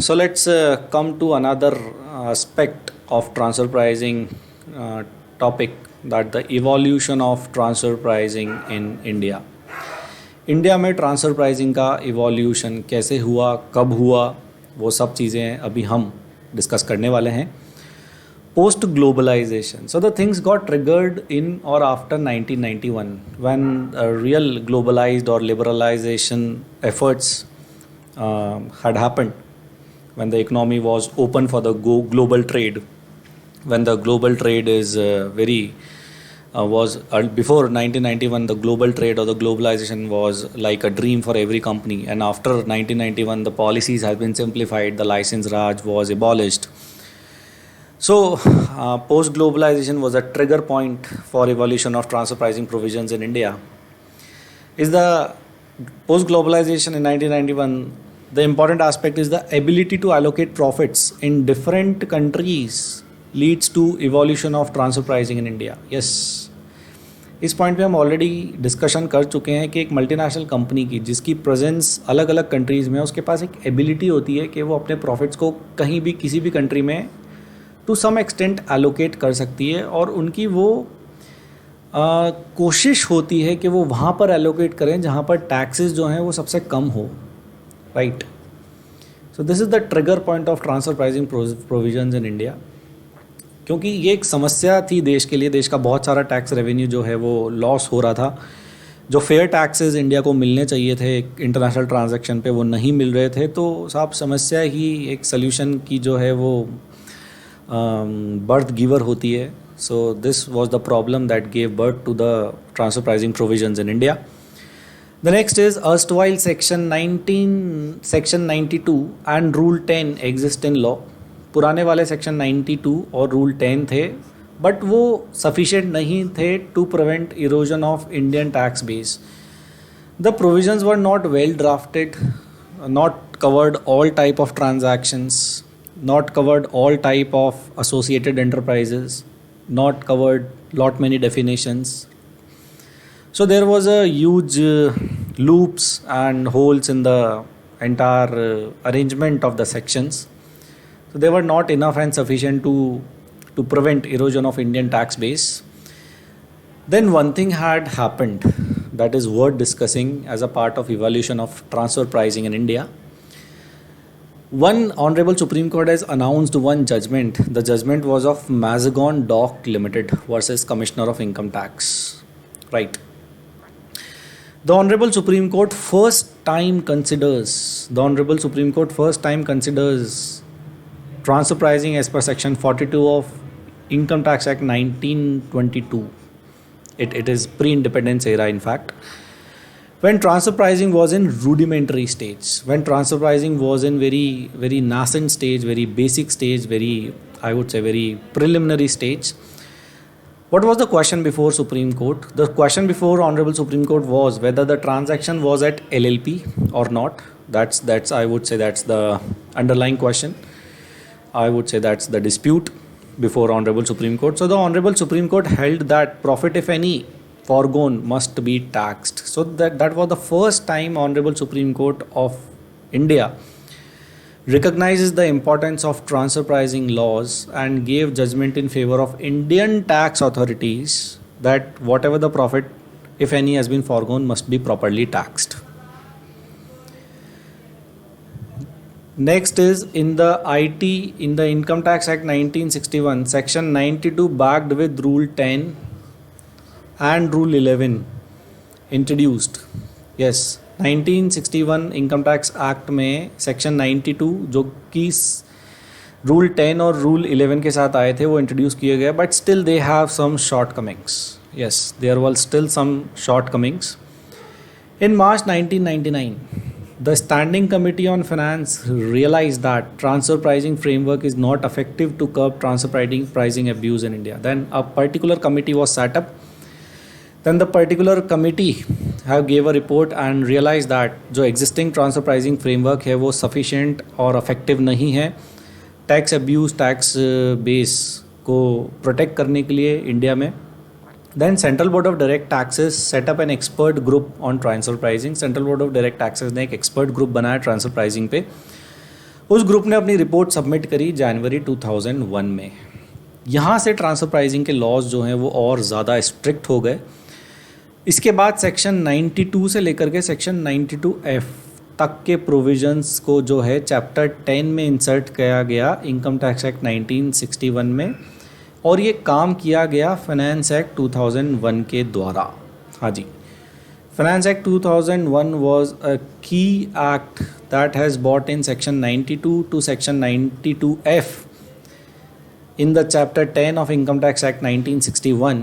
So let's come to another aspect of transfer pricing topic, that the evolution of transfer pricing in India. India में transfer pricing का evolution कैसे हुआ, कब हुआ, वो सब चीज़ें अभी हम डिस्कस करने वाले हैं. Post globalization, so the things got triggered in or after 1991 when real globalized or liberalization efforts had happened, when the economy was open for the global trade, when the global trade is before 1991 the global trade or the globalization was like a dream for every company, and after 1991 the policies have been simplified, the license raj was abolished. So post globalization was a trigger point for evolution of transfer pricing provisions in India. Is the post globalization in 1991, the important aspect is the ability to allocate profits in different countries leads to evolution of transfer pricing in India. Yes, इस point पे हम already discussion कर चुके हैं कि एक multinational company की जिसकी प्रेजेंस अलग अलग कंट्रीज़ में है, उसके पास एक एबिलिटी होती है कि वो अपने प्रॉफिट्स को कहीं भी किसी भी कंट्री में टू सम एक्सटेंट एलोकेट कर सकती है, और उनकी वो कोशिश होती है कि वो वहाँ पर एलोकेट करें जहाँ पर टैक्सेस जो हैं वो सबसे कम हो, right. So this is the trigger point of transfer pricing provisions in India, क्योंकि ये एक समस्या थी देश के लिए. देश का बहुत सारा टैक्स रेवेन्यू जो है वो लॉस हो रहा था. जो फेयर टैक्सेस इंडिया को मिलने चाहिए थे इंटरनेशनल ट्रांजैक्शन पे, वो नहीं मिल रहे थे. तो साहब समस्या ही एक सल्यूशन की जो है वो बर्थ गिवर होती है. So this was the problem that gave birth to the transfer pricing provisions in India. The next is erstwhile section 92 and rule 10 exist in law. पुराने वाले सेक्शन 92 और रूल 10 थे, बट वो सफिशिएंट नहीं थे to prevent erosion of Indian tax base. The provisions were not well drafted, not covered all type of transactions, not covered all type of associated enterprises, not covered lot many definitions. So there was a huge loops and holes in the entire arrangement of the sections. So they were not enough and sufficient to prevent erosion of Indian tax base. Then one thing had happened that is worth discussing as a part of evolution of transfer pricing in India. One Honorable Supreme Court has announced one judgment. The judgment was of Mazagon Dock Limited versus Commissioner of Income Tax. Right. The Honorable Supreme Court first time considers transfer pricing as per Section 42 of Income Tax Act 1922. It is pre-independence era, in fact. When transfer pricing was in rudimentary stage, when transfer pricing was in very nascent stage, very basic stage, I would say very preliminary stage. What was the question before Supreme Court? The question before Honorable Supreme Court was whether the transaction was at LLP or not. That's I would say that's the underlying question. I would say that's the dispute before Honorable Supreme Court. So the Honorable Supreme Court held that profit, if any, foregone must be taxed. So that was the first time Honorable Supreme Court of India recognizes the importance of transfer pricing laws and gave judgment in favor of Indian tax authorities that whatever the profit, if any, has been foregone must be properly taxed. Next is in the Income Tax Act 1961, Section 92 backed with Rule 10 and Rule 11 introduced. Yes, 1961 income tax act में section 92 जो कि rule 10 और rule 11 के साथ आए थे वो introduce किए गए, but still they have some shortcomings. Yes, there were still some shortcomings. In March 1999, the Standing Committee on Finance realized that transfer pricing framework is not effective to curb transfer pricing abuse in India. Then a particular committee was set up. Then the particular committee have gave a report and realized that जो existing transfer pricing framework है वो sufficient और effective नहीं है tax abuse, tax base को protect करने के लिए इंडिया में. Then Central Board of Direct Taxes set up an expert group on transfer pricing. Central Board of Direct Taxes ने एक expert group बनाया transfer pricing पे. उस ग्रुप ने अपनी रिपोर्ट सबमिट करी जनवरी 2001 में। यहाँ से ट्रांसफर प्राइसिंग के लॉज जो हैं वो और ज़्यादा स्ट्रिक्ट हो गए। इसके बाद सेक्शन 92 से लेकर के सेक्शन 92F तक के प्रोविजंस को जो है चैप्टर 10 में इंसर्ट किया गया इनकम टैक्स एक्ट 1961 में, और ये काम किया गया फाइनेंस एक्ट 2001 के द्वारा। हाँ जी, finance act 2001 was a key act that has brought in section 92 to section 92F in the chapter 10 of Income Tax Act 1961.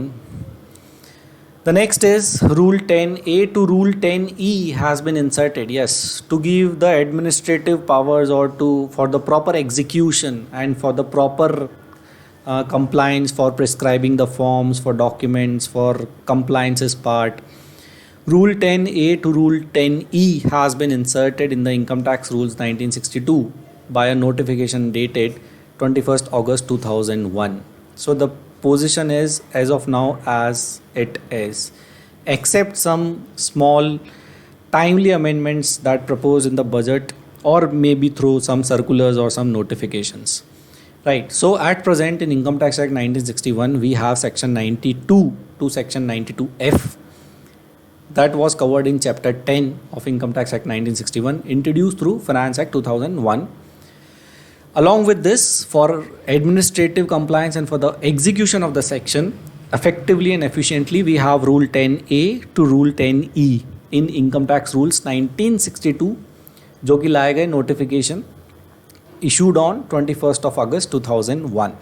The next is Rule 10A to Rule 10E has been inserted, yes, to give the administrative powers or for the proper execution and for the proper compliance, for prescribing the forms, for documents, for compliances part. Rule 10A to Rule 10E has been inserted in the Income Tax Rules 1962 by a notification dated 21st August 2001. So the position is as of now as it is, except some small timely amendments that proposed in the budget or maybe through some circulars or some notifications. Right, so at present in Income Tax Act 1961 we have section 92 to section 92F that was covered in chapter 10 of Income Tax Act 1961, introduced through Finance Act 2001. Along with this, for administrative compliance and for the execution of the section effectively and efficiently, we have Rule 10A to Rule 10E in Income Tax Rules 1962, जो कि लाए गए notification issued on 21st of August 2001.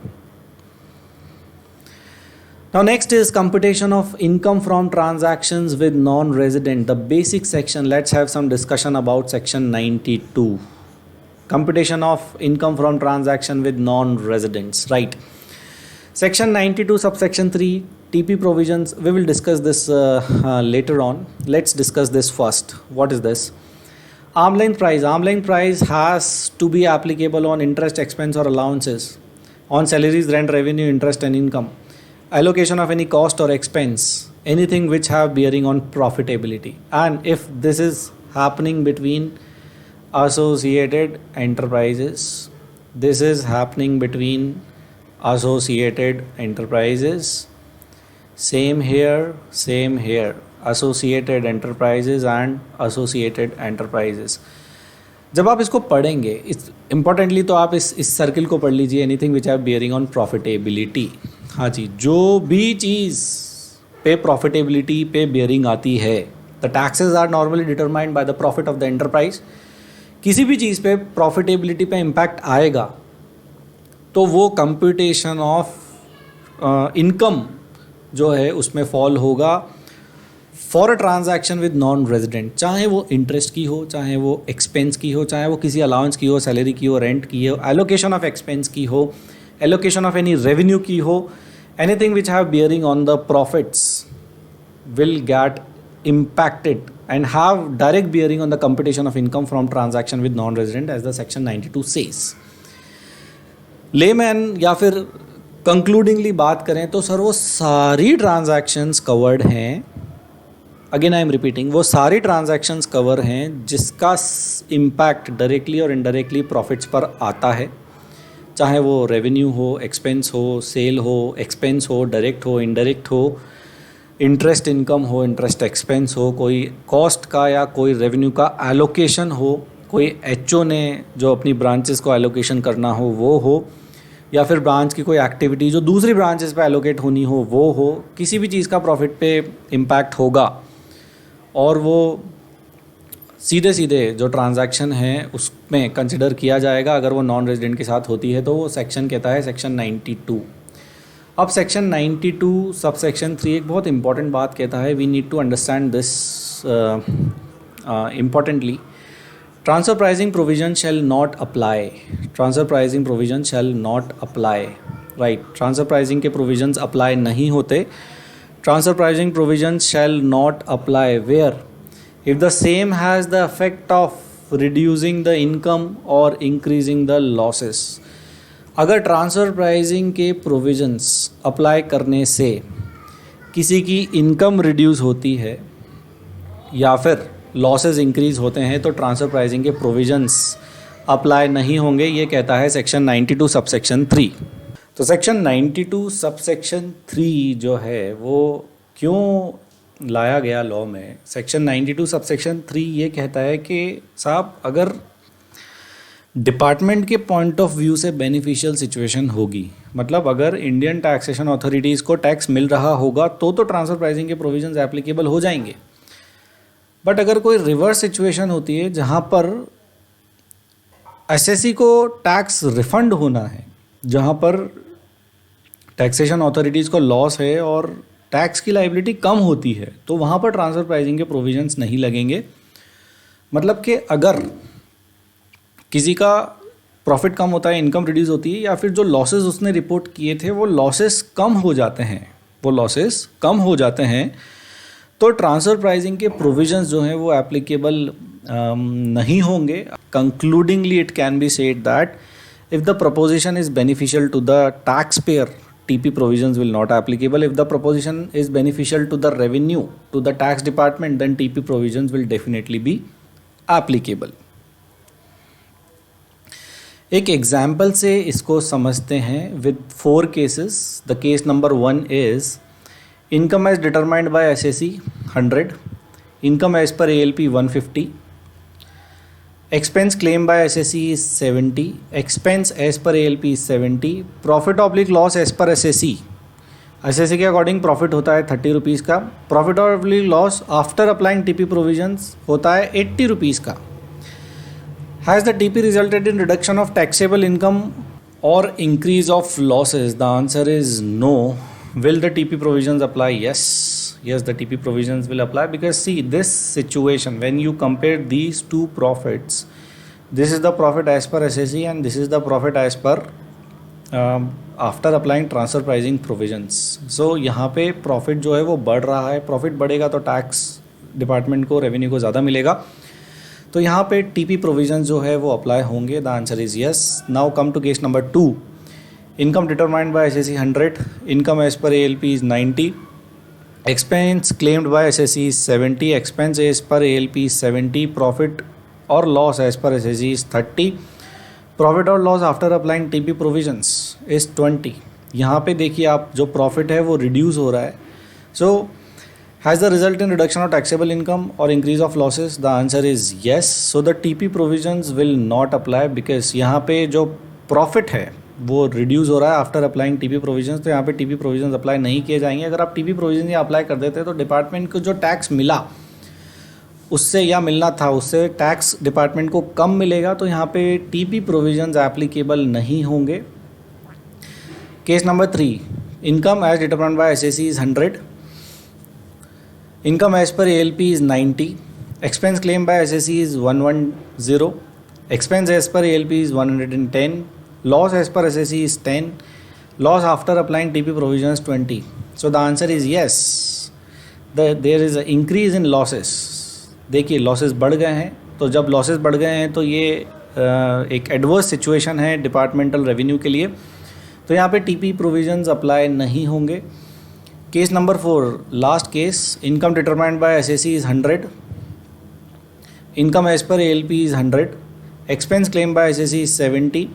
Now next is computation of income from transactions with non-resident, the basic section. Let's have some discussion about section 92. Computation of income from transaction with non-residents, right? Section 92 subsection 3 TP provisions, we will discuss this later on. Let's discuss this first. What is this? Arm's length price. Arm's length price has to be applicable on interest, expense or allowances, on salaries, rent, revenue, interest and income, allocation of any cost or expense, anything which have bearing on profitability. And if this is happening between associated enterprises, this is happening between associated enterprises, same here, associated enterprises and associated enterprises. जब आप इसको पढ़ेंगे, इस importantly तो आप इस circle को पढ़ लीजिए, anything which have bearing on profitability. हाँ जी, जो भी चीज़ पे प्रॉफिटेबिलिटी पे बियरिंग आती है, the taxes are normally determined by the profit of the enterprise. किसी भी चीज़ पे प्रॉफिटेबिलिटी पे इम्पैक्ट आएगा तो वो कंप्यूटेशन ऑफ इनकम जो है उसमें फॉल होगा for a transaction with non resident, चाहे वो इंटरेस्ट की हो, चाहे वो एक्सपेंस की हो, चाहे वो किसी अलाउंस की हो, सैलरी की हो, रेंट की हो, एलोकेशन ऑफ एक्सपेंस की हो, एलोकेशन ऑफ एनी रेवेन्यू की हो, anything which have bearing on the profits will get impacted and have direct bearing on the computation of income from transaction with non-resident as the section 92 says. Layman या फिर कंक्लूडिंगली बात करें तो sir वो सारी transactions covered हैं. Again I am repeating, वो सारी ट्रांजैक्शंस कवर हैं जिसका इम्पैक्ट डायरेक्टली और इनडायरेक्टली प्रॉफिट्स पर आता है, चाहे वो रेवेन्यू हो, एक्सपेंस हो, सेल हो, एक्सपेंस हो, डायरेक्ट हो, इनडायरेक्ट हो, इंटरेस्ट इनकम हो, इंटरेस्ट एक्सपेंस हो, कोई कॉस्ट का या कोई रेवेन्यू का एलोकेशन हो, कोई एचओ ने जो अपनी ब्रांचेस को एलोकेशन करना हो वो हो, या फिर ब्रांच की कोई एक्टिविटी जो दूसरी ब्रांचेस पे एलोकेट होनी हो वो हो, किसी भी चीज़ का प्रॉफिट पे इम्पैक्ट होगा और वो सीधे सीधे जो ट्रांजैक्शन है उसमें कंसिडर किया जाएगा. अगर वो नॉन रेजिडेंट के साथ होती है तो वो सेक्शन कहता है सेक्शन 92. अब सेक्शन 92 सब सेक्शन 3 एक बहुत इंपॉर्टेंट बात कहता है. We need to understand this importantly. Transfer pricing provision shall not apply. Transfer pricing provision shall not apply. Right, transfer pricing के प्रोविजंस अप्लाई नहीं होते. Transfer pricing provisions shall not apply where if the same has the effect of reducing the income or increasing the losses. अगर transfer pricing के provisions apply करने से किसी की income reduce होती है या फिर लॉसेस इंक्रीज़ होते हैं तो ट्रांसफ़र प्राइसिंग के प्रोविजंस अप्लाई नहीं होंगे, ये कहता है सेक्शन 92 सबसेक्शन 3। तो सेक्शन 92 सबसेक्शन 3 जो है वो क्यों लाया गया लॉ में? सेक्शन 92 सबसेक्शन 3 ये कहता है कि साहब अगर डिपार्टमेंट के पॉइंट ऑफ व्यू से बेनिफिशियल सिचुएशन होगी, मतलब अगर इंडियन टैक्सेशन अथॉरिटीज़ को टैक्स मिल रहा होगा तो ट्रांसफर प्राइसिंग के प्रोविजंस एप्लीकेबल हो जाएंगे। बट अगर कोई रिवर्स सिचुएशन होती है जहाँ पर एसएससी को टैक्स रिफंड होना है, जहाँ पर टैक्सेशन अथॉरिटीज़ को लॉस है और टैक्स की लाइबिलिटी कम होती है, तो वहाँ पर ट्रांसफ़र प्राइसिंग के प्रोविजंस नहीं लगेंगे। मतलब कि अगर किसी का प्रॉफिट कम होता है, इनकम रिड्यूस होती है, या फिर जो लॉसेस उसने रिपोर्ट किए थे वो लॉसेस कम हो जाते हैं, तो ट्रांसफ़र प्राइसिंग के प्रोविजंस जो हैं वो एप्लीकेबल नहीं होंगे। Concludingly it can be said that if the proposition is beneficial to the tax payer, TP provisions will not applicable. If the proposition is beneficial to the revenue, to the tax department, then TP provisions will definitely be applicable. एक example से इसको समझते हैं with 4 cases. The case number 1 is income as determined by SSE 100, income as per ALP 150, expense claimed by SSE is 70, expense as per ALP is 70, profit oblique loss as per SSE के according profit होता है 30 rupees का, profit oblique loss after applying TP provisions होता है 80 rupees का। Has the TP resulted in reduction of taxable income और increase of losses? The answer is no. Will the TP provisions apply? Yes, the TP provisions will apply, because see, this situation, when you compare these two profits, this is the profit as per SSE and this is the profit as per after applying transfer pricing provisions. So यहाँ पे profit जो है वो बढ़ रहा है, profit बढ़ेगा तो टैक्स डिपार्टमेंट को, रेवेन्यू को ज़्यादा मिलेगा, तो यहाँ पे TP provisions जो है वो अप्लाई होंगे। The answer is yes. Now come to case number 2. Income determined by SSE 100, income as per ALP is 90, expense claimed by SSE is 70, expense as per ALP is 70, profit or loss as per SSE is 30, profit or loss after applying TP provisions is 20. यहाँ पे देखिए आप, जो profit है वो reduce हो रहा है। So has the result in reduction of taxable income और increase of losses? The answer is yes. So the TP provisions will not apply, because यहाँ पे जो प्रॉफिट है वो रिड्यूस हो रहा है आफ्टर अप्लाइंग TP प्रोविजंस, तो यहाँ पे TP प्रोविजंस अप्लाई नहीं किए जाएंगे। अगर आप TP प्रोविजन या अप्लाई कर देते तो डिपार्टमेंट को जो टैक्स मिला उससे, या मिलना था उससे, टैक्स डिपार्टमेंट को कम मिलेगा, तो यहाँ पे TP प्रोविजंस एप्लीकेबल नहीं होंगे। Case number 3, income as determined by SSE is 100, income as per ALP is 90, expense claim by SSE is 110, expense as per ALP is 110, loss as per SSE is 10, loss after applying TP provisions 20. So the answer is yes. There is an increase in losses. देखिए losses बढ़ गए हैं, तो जब losses बढ़ गए हैं तो ये एक adverse situation है डिपार्टमेंटल रेवेन्यू के लिए, तो यहाँ पे TP provisions अप्लाई नहीं होंगे। Case number 4, last case, income determined by SSE is 100, income as per ALP is 100, expense claim by SSE is 70,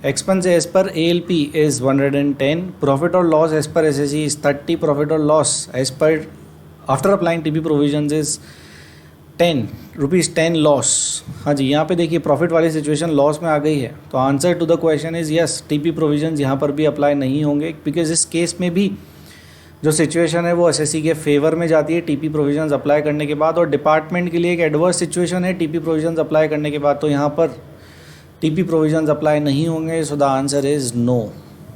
expense as per ALP is 110, profit or loss as per SSE is 30, profit or loss as per after applying TP provisions is 10 rupees 10 loss. हाँ जी, यहाँ पे देखिए profit वाली situation loss में आ गई है, तो answer to the question is yes, TP provisions यहाँ पर भी अप्लाई नहीं होंगे, बिकॉज इस केस में भी जो सिचुएशन है वो SSE के फेवर में जाती है TP प्रोविजंस अप्लाई करने के बाद, और डिपार्टमेंट के लिए एक एडवर्स सिचुएशन है TP प्रोविजंस अप्लाई करने के बाद, तो यहाँ पर TP प्रोविजंस अप्लाई नहीं होंगे। So the answer is no.